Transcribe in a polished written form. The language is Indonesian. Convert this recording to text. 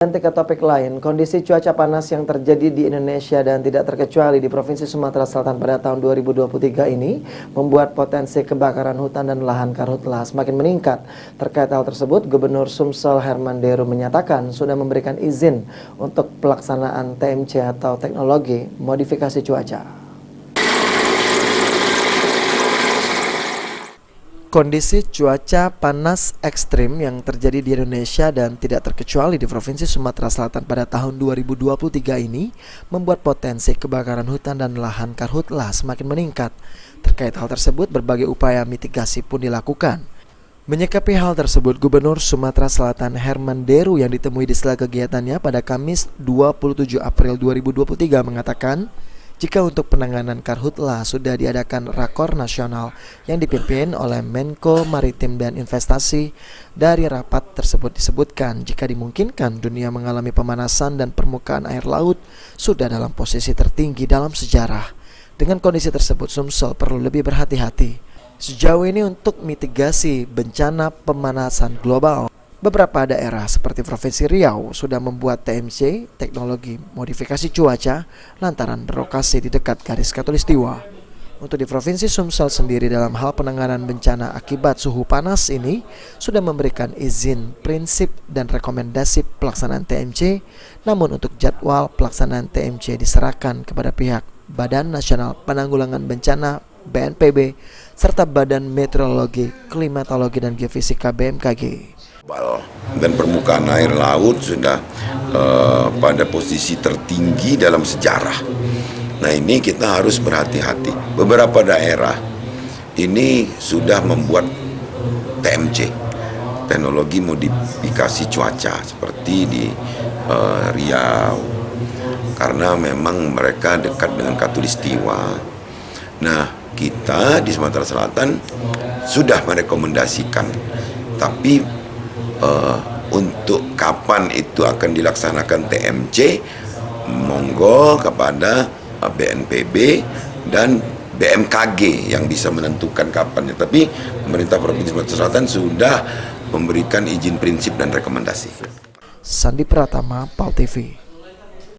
Dan ke topik lain, kondisi cuaca panas yang terjadi di Indonesia dan tidak terkecuali di Provinsi Sumatera Selatan pada tahun 2023 ini membuat potensi kebakaran hutan dan lahan karhutlah semakin meningkat. Terkait hal tersebut, Gubernur Sumsel Herman Deru menyatakan sudah memberikan izin untuk pelaksanaan TMC atau teknologi modifikasi cuaca. Kondisi cuaca panas ekstrim yang terjadi di Indonesia dan tidak terkecuali di Provinsi Sumatera Selatan pada tahun 2023 ini membuat potensi kebakaran hutan dan lahan karhutlah semakin meningkat. Terkait hal tersebut, berbagai upaya mitigasi pun dilakukan. Menyikapi hal tersebut, Gubernur Sumatera Selatan Herman Deru yang ditemui di sela kegiatannya pada Kamis 27 April 2023 mengatakan, jika untuk penanganan karhutlah sudah diadakan rakor nasional yang dipimpin oleh Menko Maritim dan Investasi. Dari rapat tersebut disebutkan jika dimungkinkan dunia mengalami pemanasan dan permukaan air laut sudah dalam posisi tertinggi dalam sejarah. Dengan kondisi tersebut, Sumsel perlu lebih berhati-hati. Sejauh ini untuk mitigasi bencana pemanasan global, beberapa daerah seperti Provinsi Riau sudah membuat TMC, teknologi modifikasi cuaca, lantaran berlokasi di dekat garis khatulistiwa. Untuk di Provinsi Sumsel sendiri dalam hal penanganan bencana akibat suhu panas ini sudah memberikan izin, prinsip, dan rekomendasi pelaksanaan TMC, namun untuk jadwal pelaksanaan TMC diserahkan kepada pihak Badan Nasional Penanggulangan Bencana BNPB serta Badan Meteorologi, Klimatologi, dan Geofisika BMKG. Dan permukaan air laut sudah pada posisi tertinggi dalam sejarah. Nah, ini kita harus berhati-hati. Beberapa daerah ini sudah membuat TMC, teknologi modifikasi cuaca, seperti di Riau, karena memang mereka dekat dengan khatulistiwa. Nah, kita di Sumatera Selatan sudah merekomendasikan, tapi untuk kapan itu akan dilaksanakan TMC, monggo kepada BNPB dan BMKG yang bisa menentukan kapannya. Tapi pemerintah Provinsi Sumatera Selatan sudah memberikan izin prinsip dan rekomendasi. Sandi Pratama, PAL TV.